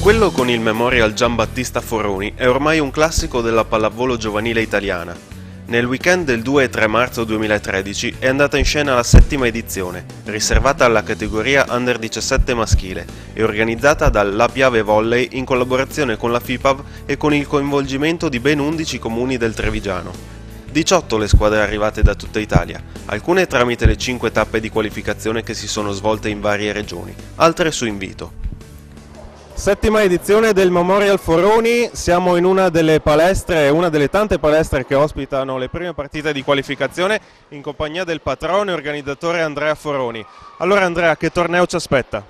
Quello con il Memorial Giambattista Foroni è ormai un classico della pallavolo giovanile italiana. Nel weekend del 2 e 3 marzo 2013 è andata in scena la 7ª edizione, riservata alla categoria Under 17 maschile e organizzata dalla Piave Volley in collaborazione con la FIPAV e con il coinvolgimento di ben 11 comuni del Trevigiano. 18 le squadre arrivate da tutta Italia, alcune tramite le 5 tappe di qualificazione che si sono svolte in varie regioni, altre su invito. 7ª edizione del Memorial Foroni, siamo in una delle palestre, una delle tante palestre che ospitano le prime partite di qualificazione in compagnia del patrono e organizzatore Andrea Foroni. Allora Andrea, che torneo ci aspetta?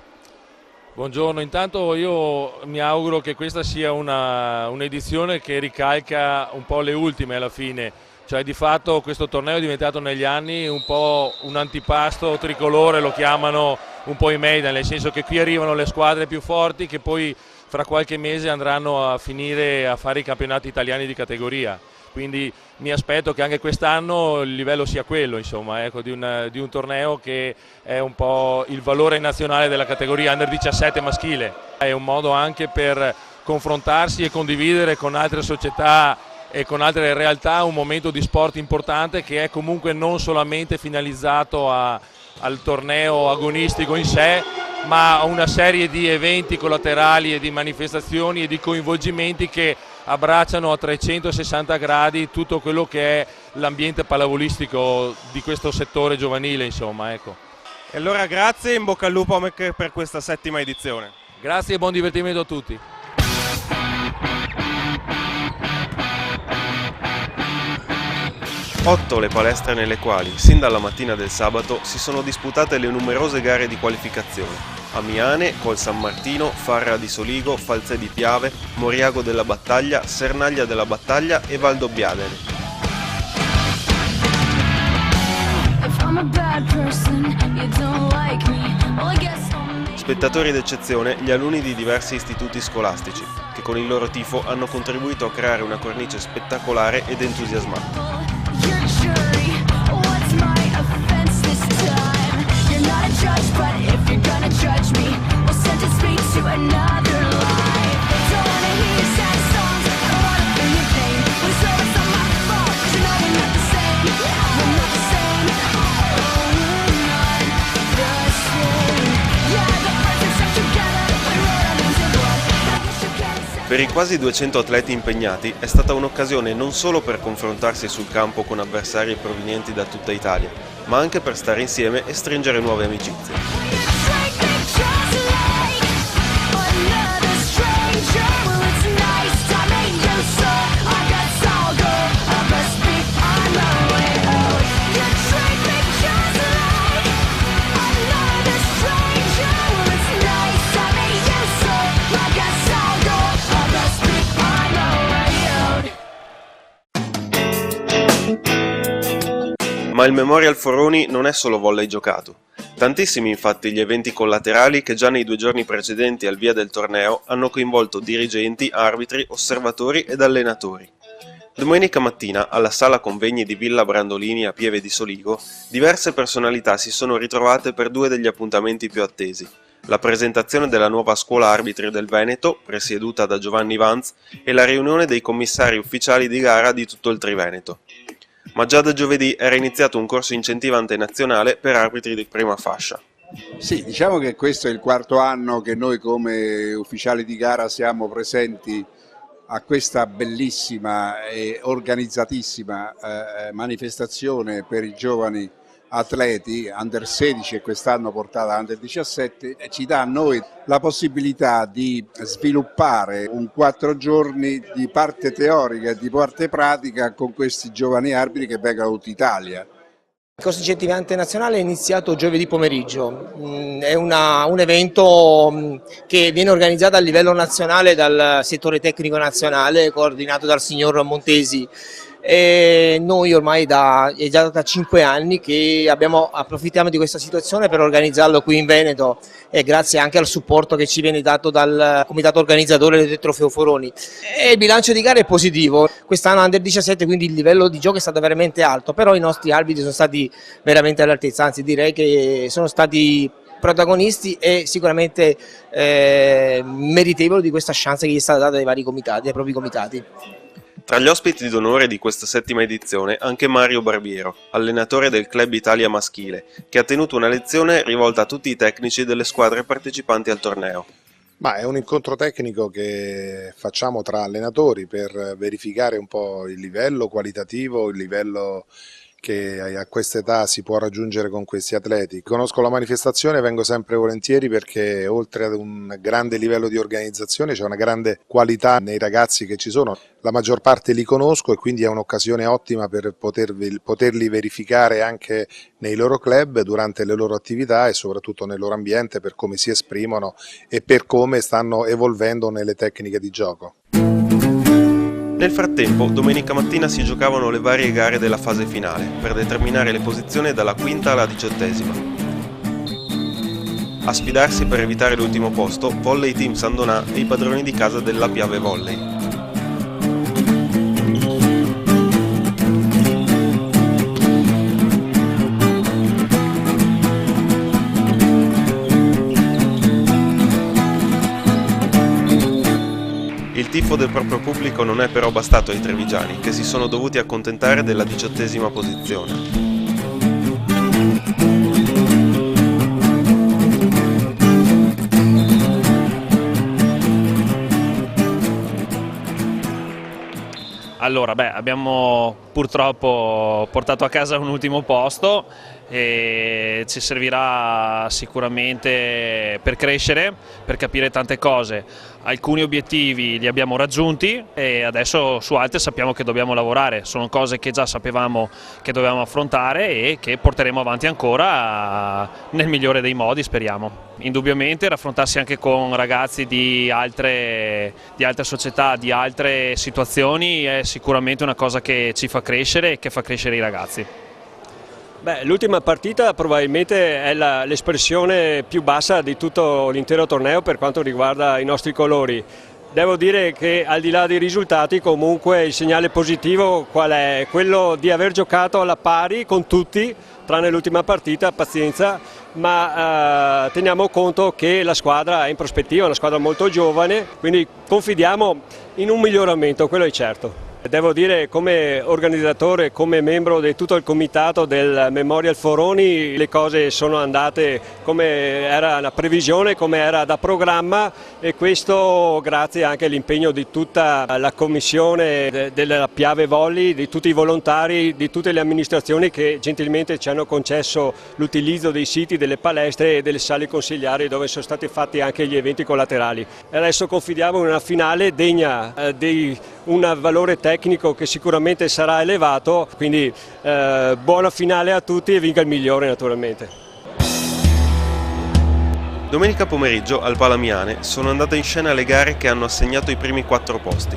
Buongiorno, intanto io mi auguro che questa sia un'edizione che ricalca un po' le ultime alla fine, cioè di fatto questo torneo è diventato negli anni un po' un antipasto tricolore, lo chiamano un po' i media, nel senso che qui arrivano le squadre più forti che poi fra qualche mese andranno a finire a fare i campionati italiani di categoria. Quindi mi aspetto che anche quest'anno il livello sia quello, insomma, ecco, di un torneo che è un po' il valore nazionale della categoria Under 17 maschile. È un modo anche per confrontarsi e condividere con altre società e con altre realtà un momento di sport importante che è comunque non solamente finalizzato al torneo agonistico in sé, ma a una serie di eventi collaterali e di manifestazioni e di coinvolgimenti che abbracciano a 360 gradi tutto quello che è l'ambiente pallavolistico di questo settore giovanile, insomma, ecco. E allora grazie e in bocca al lupo anche per questa 7ª edizione. Grazie e buon divertimento a tutti. 8 le palestre nelle quali, sin dalla mattina del sabato, si sono disputate le numerose gare di qualificazione. Amiane, Col San Martino, Farra di Soligo, Falzè di Piave, Moriago della Battaglia, Sernaglia della Battaglia e Valdobbiadene. Spettatori d'eccezione gli alunni di diversi istituti scolastici, che con il loro tifo hanno contribuito a creare una cornice spettacolare ed entusiasmante. Per i quasi 200 atleti impegnati è stata un'occasione non solo per confrontarsi sul campo con avversari provenienti da tutta Italia, ma anche per stare insieme e stringere nuove amicizie. Ma il Memorial Foroni non è solo volley giocato. Tantissimi infatti gli eventi collaterali che già nei 2 giorni precedenti al via del torneo hanno coinvolto dirigenti, arbitri, osservatori ed allenatori. Domenica mattina, alla sala convegni di Villa Brandolini a Pieve di Soligo, diverse personalità si sono ritrovate per 2 degli appuntamenti più attesi. La presentazione della nuova scuola arbitri del Veneto, presieduta da Giovanni Vanz, e la riunione dei commissari ufficiali di gara di tutto il Triveneto. Ma già da giovedì era iniziato un corso incentivante nazionale per arbitri di prima fascia. Sì, diciamo che questo è il 4º anno che noi come ufficiali di gara siamo presenti a questa bellissima e organizzatissima manifestazione per i giovani atleti Under 16 e quest'anno portata Under 17, ci dà a noi la possibilità di sviluppare un 4 giorni di parte teorica e di parte pratica con questi giovani arbitri che vengono da tutta Italia. Il corso incentivante nazionale è iniziato giovedì pomeriggio, è un evento che viene organizzato a livello nazionale dal settore tecnico nazionale coordinato dal signor Montesi. E noi ormai è già da 5 anni che approfittiamo di questa situazione per organizzarlo qui in Veneto e grazie anche al supporto che ci viene dato dal comitato organizzatore del Trofeo Foroni. E il bilancio di gara è positivo, quest'anno Under 17 quindi il livello di gioco è stato veramente alto, però i nostri arbitri sono stati veramente all'altezza, anzi direi che sono stati protagonisti e sicuramente meritevoli di questa chance che gli è stata data dai vari comitati, dai propri comitati. Tra gli ospiti d'onore di questa 7ª edizione anche Mario Barbiero, allenatore del Club Italia Maschile, che ha tenuto una lezione rivolta a tutti i tecnici delle squadre partecipanti al torneo. Ma è un incontro tecnico che facciamo tra allenatori per verificare un po' il livello qualitativo, il livello che a questa età si può raggiungere con questi atleti. Conosco la manifestazione, vengo sempre volentieri perché oltre ad un grande livello di organizzazione c'è una grande qualità nei ragazzi che ci sono. La maggior parte li conosco e quindi è un'occasione ottima per poterli verificare anche nei loro club, durante le loro attività e soprattutto nel loro ambiente, per come si esprimono e per come stanno evolvendo nelle tecniche di gioco. Nel frattempo, domenica mattina si giocavano le varie gare della fase finale, per determinare le posizioni dalla quinta alla 18ª. A sfidarsi per evitare l'ultimo posto, Volley Team Sandonà e i padroni di casa della Piave Volley. Il tifo del proprio pubblico non è però bastato ai trevigiani, che si sono dovuti accontentare della 18ª posizione. Allora, abbiamo purtroppo portato a casa un ultimo posto e ci servirà sicuramente per crescere, per capire tante cose. Alcuni obiettivi li abbiamo raggiunti e adesso su altri sappiamo che dobbiamo lavorare. Sono cose che già sapevamo che dovevamo affrontare e che porteremo avanti ancora nel migliore dei modi, speriamo. Indubbiamente raffrontarsi anche con ragazzi di altre società, di altre situazioni è sicuramente una cosa che ci fa crescere e che fa crescere i ragazzi. L'ultima partita probabilmente è l'espressione più bassa di tutto l'intero torneo per quanto riguarda i nostri colori. Devo dire che al di là dei risultati comunque il segnale positivo qual è? Quello di aver giocato alla pari con tutti, tranne l'ultima partita, pazienza, ma teniamo conto che la squadra è in prospettiva, è una squadra molto giovane, quindi confidiamo in un miglioramento, quello è certo. Devo dire, come organizzatore, come membro di tutto il comitato del Memorial Foroni, le cose sono andate come era la previsione, come era da programma, e questo grazie anche all'impegno di tutta la commissione della Piave Volley, di tutti i volontari, di tutte le amministrazioni che gentilmente ci hanno concesso l'utilizzo dei siti, delle palestre e delle sale consigliari dove sono stati fatti anche gli eventi collaterali. Adesso confidiamo in una finale degna di un valore tecnico che sicuramente sarà elevato, quindi buona finale a tutti e vinca il migliore naturalmente. Domenica pomeriggio al Palamiane sono andate in scena le gare che hanno assegnato i primi 4 posti.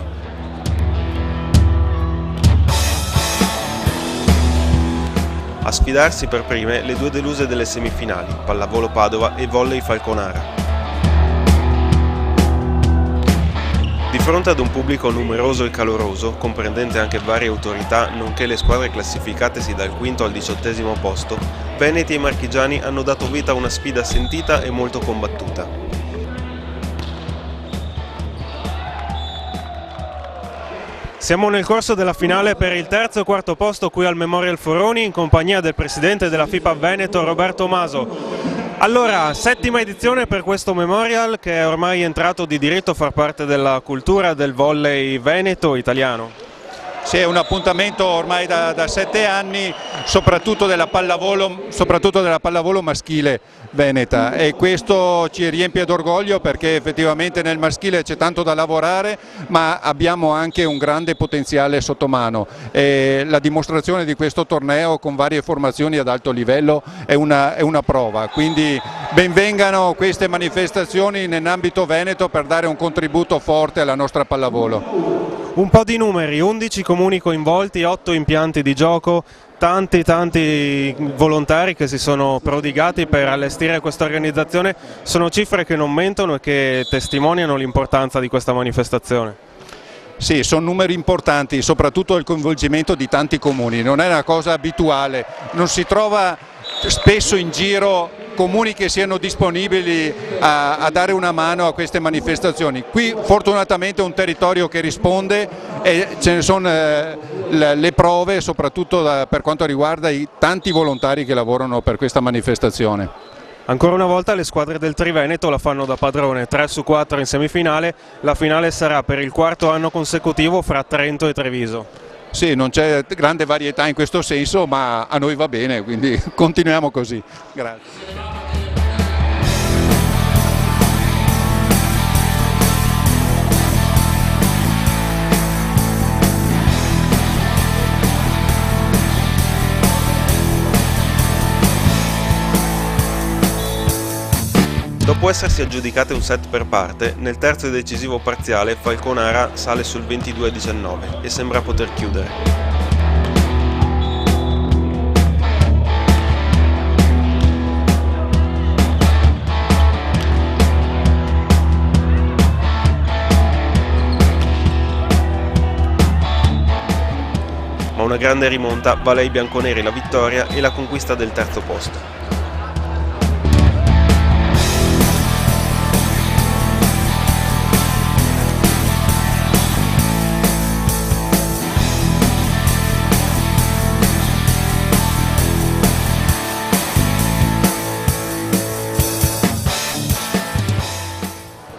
A sfidarsi per prime le 2 deluse delle semifinali, Pallavolo Padova e Volley Falconara. Di fronte ad un pubblico numeroso e caloroso, comprendente anche varie autorità, nonché le squadre classificatesi dal quinto al 18° posto, veneti e marchigiani hanno dato vita a una sfida sentita e molto combattuta. Siamo nel corso della finale per il terzo e quarto posto qui al Memorial Foroni in compagnia del presidente della FIPA Veneto, Roberto Maso. Allora, 7ª edizione per questo Memorial che è ormai entrato di diritto a far parte della cultura del volley veneto italiano. Sì, è un appuntamento ormai da 7 anni, soprattutto della pallavolo maschile veneta, e questo ci riempie d'orgoglio perché effettivamente nel maschile c'è tanto da lavorare, ma abbiamo anche un grande potenziale sotto mano. E la dimostrazione di questo torneo con varie formazioni ad alto livello è una prova, quindi benvengano queste manifestazioni nell'ambito veneto per dare un contributo forte alla nostra pallavolo. Un po' di numeri, 11 comuni coinvolti, 8 impianti di gioco, tanti volontari che si sono prodigati per allestire questa organizzazione. Sono cifre che non mentono e che testimoniano l'importanza di questa manifestazione. Sì, sono numeri importanti, soprattutto il coinvolgimento di tanti comuni, non è una cosa abituale, non si trova spesso in giro comuni che siano disponibili a dare una mano a queste manifestazioni. Qui fortunatamente è un territorio che risponde e ce ne sono le prove, soprattutto per quanto riguarda i tanti volontari che lavorano per questa manifestazione. Ancora una volta le squadre del Triveneto la fanno da padrone, 3 su 4 in semifinale, la finale sarà per il quarto anno consecutivo fra Trento e Treviso. Sì, non c'è grande varietà in questo senso, ma a noi va bene, quindi continuiamo così. Grazie. Dopo essersi aggiudicate un set per parte, nel terzo e decisivo parziale Falconara sale sul 22-19 e sembra poter chiudere. Ma una grande rimonta vale ai bianconeri la vittoria e la conquista del terzo posto.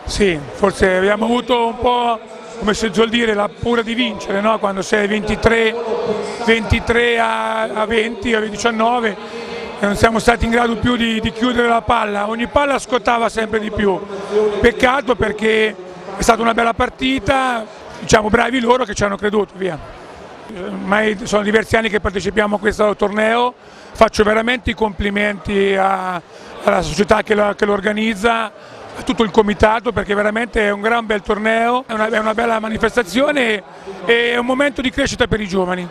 Sì, forse abbiamo avuto un po', come si suol dire, la paura di vincere, no? Quando sei 23 a 20 o 19 e non siamo stati in grado più di chiudere la palla, ogni palla scottava sempre di più. Peccato perché è stata una bella partita, diciamo bravi loro che ci hanno creduto, via. Ormai sono diversi anni che partecipiamo a questo torneo, faccio veramente i complimenti alla società che lo organizza, a tutto il comitato, perché veramente è un gran bel torneo, è una bella manifestazione e è un momento di crescita per i giovani.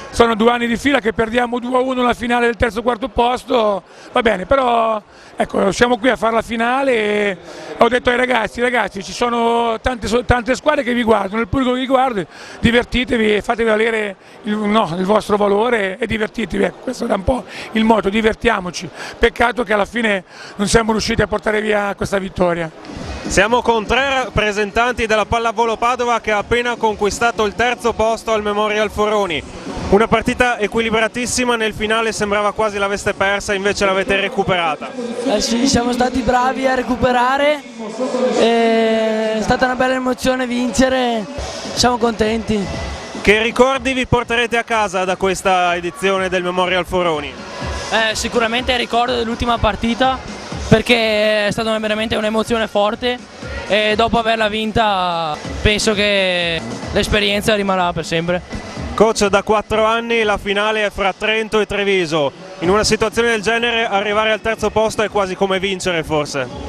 Sono 2 anni di fila che perdiamo 2-1 la finale del terzo e quarto posto, va bene, però ecco, siamo qui a fare la finale e ho detto ai ragazzi ci sono tante squadre che vi guardano, il pubblico che vi guarda, divertitevi e fatevi valere il vostro valore e divertitevi, ecco, questo è un po' il motto, divertiamoci. Peccato che alla fine non siamo riusciti a portare via questa vittoria. Siamo con 3 rappresentanti della Pallavolo Padova che ha appena conquistato il terzo posto al Memorial Foroni. Una partita equilibratissima, nel finale sembrava quasi l'aveste persa, invece l'avete recuperata. Sì, siamo stati bravi a recuperare, è stata una bella emozione vincere, siamo contenti. Che ricordi vi porterete a casa da questa edizione del Memorial Foroni? Sicuramente il ricordo dell'ultima partita, perché è stata veramente un'emozione forte e dopo averla vinta penso che l'esperienza rimarrà per sempre. Coach, da 4 anni la finale è fra Trento e Treviso, in una situazione del genere arrivare al terzo posto è quasi come vincere forse.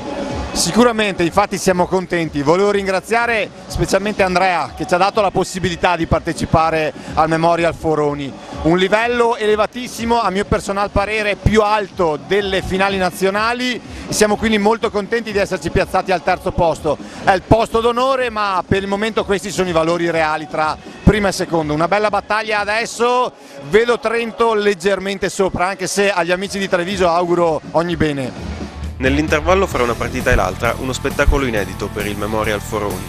Sicuramente, infatti siamo contenti. Volevo ringraziare specialmente Andrea che ci ha dato la possibilità di partecipare al Memorial Foroni. Un livello elevatissimo, a mio personal parere più alto delle finali nazionali, siamo quindi molto contenti di esserci piazzati al terzo posto. È il posto d'onore, ma per il momento questi sono i valori reali tra prima e secondo. Una bella battaglia adesso, vedo Trento leggermente sopra, anche se agli amici di Treviso auguro ogni bene. Nell'intervallo fra una partita e l'altra, uno spettacolo inedito per il Memorial Foroni.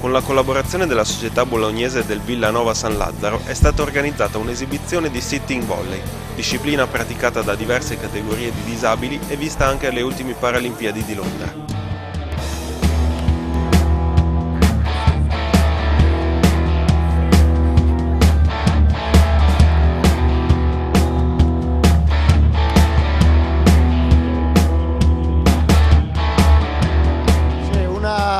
Con la collaborazione della società bolognese del Villanova San Lazzaro è stata organizzata un'esibizione di sitting volley, disciplina praticata da diverse categorie di disabili e vista anche alle ultime Paralimpiadi di Londra.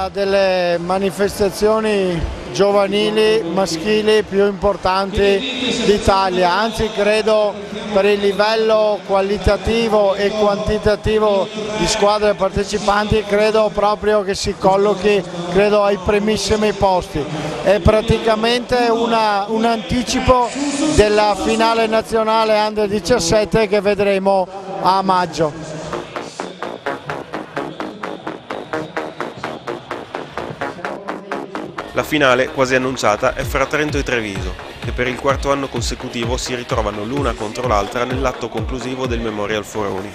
Delle manifestazioni giovanili maschili più importanti d'Italia, anzi credo per il livello qualitativo e quantitativo di squadre partecipanti credo proprio che si collochi ai primissimi posti. È praticamente un anticipo della finale nazionale Under 17 che vedremo a maggio. La finale, quasi annunciata, è fra Trento e Treviso, che per il quarto anno consecutivo si ritrovano l'una contro l'altra nell'atto conclusivo del Memorial Foroni.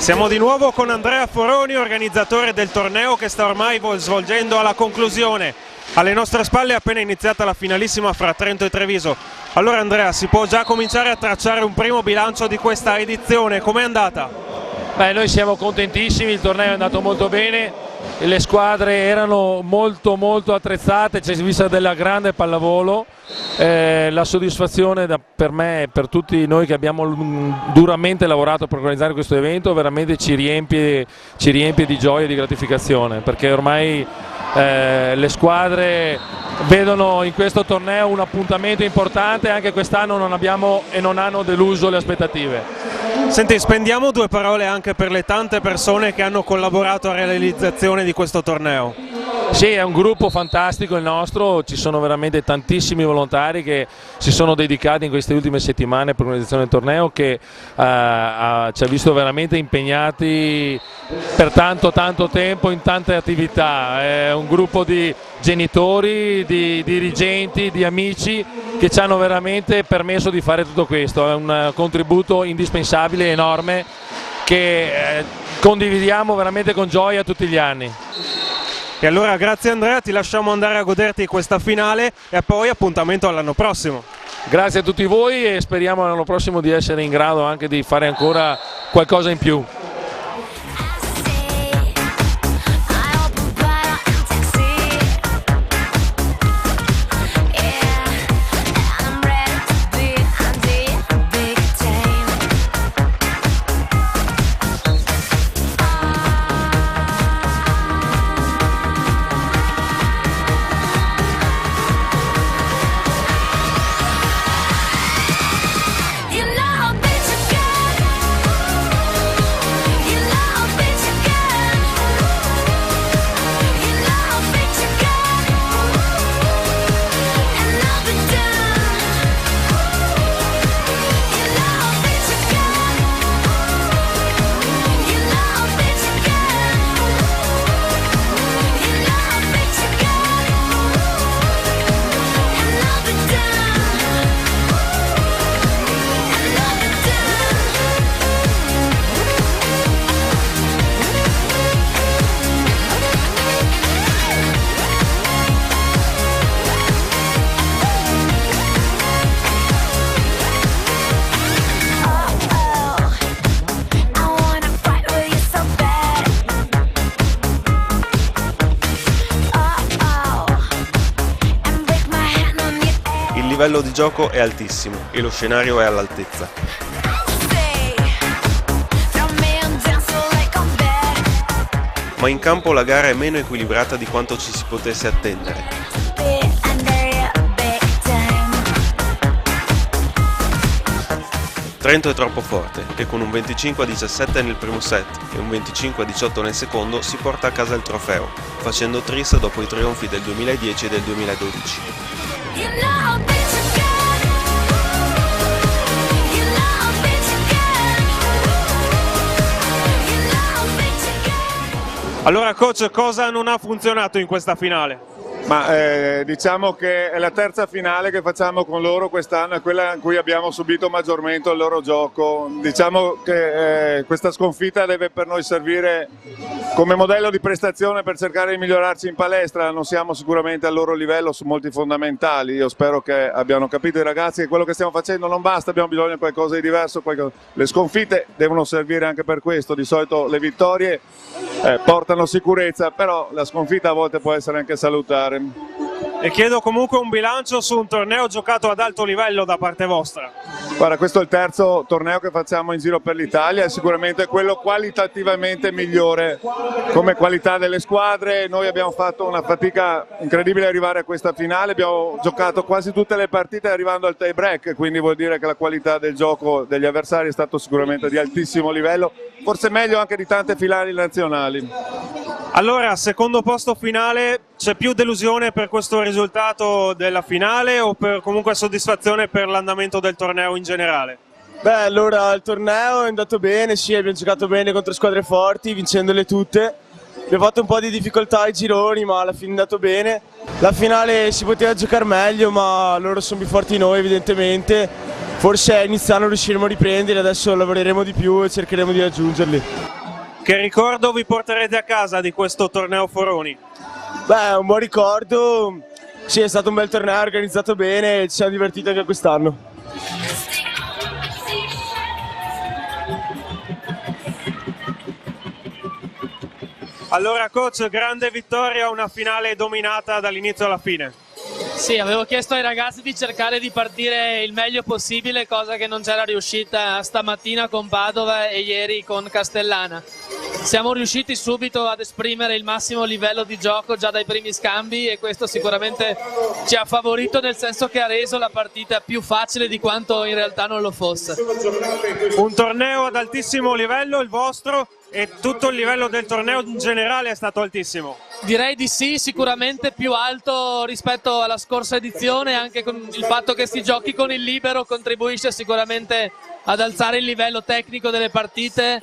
Siamo di nuovo con Andrea Foroni, organizzatore del torneo che sta ormai svolgendo alla conclusione. Alle nostre spalle è appena iniziata la finalissima fra Trento e Treviso. Allora Andrea, si può già cominciare a tracciare un primo bilancio di questa edizione, com'è andata? Beh, noi siamo contentissimi, il torneo è andato molto bene, le squadre erano molto attrezzate, c'è vista della grande pallavolo, la soddisfazione per me e per tutti noi che abbiamo duramente lavorato per organizzare questo evento veramente ci riempie di gioia e di gratificazione, perché ormai le squadre vedono in questo torneo un appuntamento importante, anche quest'anno non abbiamo e non hanno deluso le aspettative. Senti, spendiamo due parole anche per le tante persone che hanno collaborato alla realizzazione di questo torneo. Sì, è un gruppo fantastico il nostro, ci sono veramente tantissimi volontari che si sono dedicati in queste ultime settimane per l'organizzazione del torneo, che ci ha visto veramente impegnati per tanto tempo in tante attività. È un gruppo di genitori, di dirigenti, di amici che ci hanno veramente permesso di fare tutto questo. È un contributo indispensabile e enorme che condividiamo veramente con gioia tutti gli anni. E allora grazie Andrea, ti lasciamo andare a goderti questa finale e poi appuntamento all'anno prossimo. Grazie a tutti voi e speriamo l'anno prossimo di essere in grado anche di fare ancora qualcosa in più. Il livello di gioco è altissimo e lo scenario è all'altezza. Ma in campo la gara è meno equilibrata di quanto ci si potesse attendere. Trento è troppo forte e con un 25-17 nel primo set e un 25-18 nel secondo si porta a casa il trofeo, facendo tris dopo i trionfi del 2010 e del 2012. Allora coach, cosa non ha funzionato in questa finale? Ma diciamo che è la terza finale che facciamo con loro quest'anno, è quella in cui abbiamo subito maggiormente il loro gioco. Diciamo che questa sconfitta deve per noi servire come modello di prestazione per cercare di migliorarci in palestra. Non siamo sicuramente al loro livello su molti fondamentali. Io spero che abbiano capito i ragazzi che quello che stiamo facendo non basta, abbiamo bisogno di qualcosa di diverso. Le sconfitte devono servire anche per questo. Di solito le vittorie portano sicurezza, però la sconfitta a volte può essere anche salutare. E chiedo comunque un bilancio su un torneo giocato ad alto livello da parte vostra. Guarda, questo è il terzo torneo che facciamo in giro per l'Italia, è sicuramente quello qualitativamente migliore come qualità delle squadre. Noi abbiamo fatto una fatica incredibile arrivare a questa finale, abbiamo giocato quasi tutte le partite arrivando al tie break, quindi vuol dire che la qualità del gioco degli avversari è stato sicuramente di altissimo livello, forse meglio anche di tante finali nazionali. Allora, secondo posto finale, c'è più delusione per questo risultato della finale o per comunque soddisfazione per l'andamento del torneo in generale? Beh, allora il torneo è andato bene, sì, abbiamo giocato bene contro squadre forti, vincendole tutte. Abbiamo fatto un po' di difficoltà ai gironi, ma alla fine è andato bene. La finale si poteva giocare meglio, ma loro sono più forti di noi evidentemente. Forse a inizio anno riusciremo a riprendere, adesso lavoreremo di più e cercheremo di raggiungerli. Che ricordo vi porterete a casa di questo torneo Foroni? Beh, un buon ricordo, sì, è stato un bel torneo organizzato bene e ci siamo divertiti anche quest'anno. Allora coach, grande vittoria, una finale dominata dall'inizio alla fine. Sì, avevo chiesto ai ragazzi di cercare di partire il meglio possibile, cosa che non c'era riuscita stamattina con Padova e ieri con Castellana. Siamo riusciti subito ad esprimere il massimo livello di gioco già dai primi scambi e questo sicuramente ci ha favorito, nel senso che ha reso la partita più facile di quanto in realtà non lo fosse. Un torneo ad altissimo livello il vostro, e tutto il livello del torneo in generale è stato altissimo. Direi di sì, sicuramente più alto rispetto alla scorsa edizione, anche con il fatto che si giochi con il libero contribuisce sicuramente ad alzare il livello tecnico delle partite.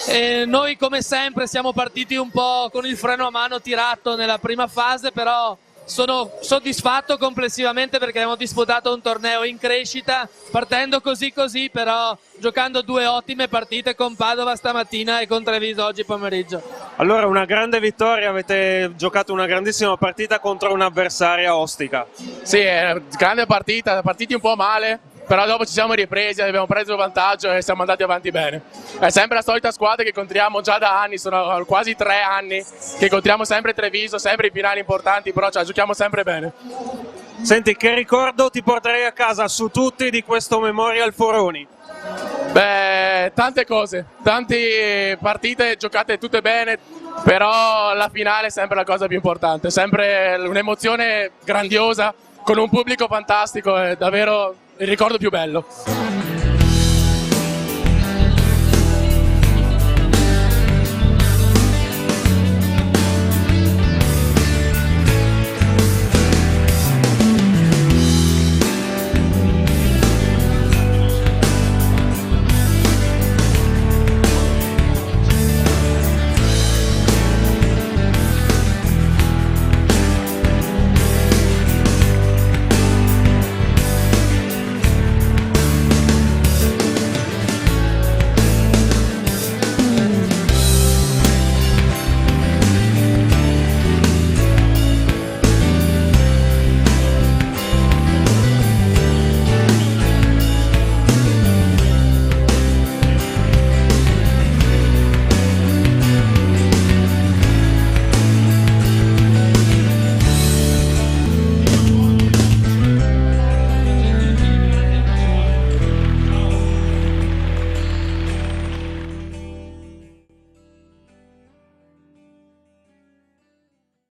E noi come sempre siamo partiti un po' con il freno a mano tirato nella prima fase, però sono soddisfatto complessivamente perché abbiamo disputato un torneo in crescita, partendo così, però giocando due ottime partite con Padova stamattina e con Treviso oggi pomeriggio. Allora una grande vittoria, avete giocato una grandissima partita contro un'avversaria ostica. Sì, è una grande partita, partiti un po' male, però dopo ci siamo ripresi, abbiamo preso vantaggio e siamo andati avanti bene. È sempre la solita squadra che incontriamo già da anni, sono quasi 3 anni che incontriamo sempre Treviso, sempre in finali importanti, però giochiamo sempre bene. Senti, che ricordo ti porterei a casa su tutti di questo Memorial Foroni? Beh, tante cose, tante partite giocate tutte bene, però la finale è sempre la cosa più importante, sempre un'emozione grandiosa, con un pubblico fantastico, è davvero il ricordo più bello.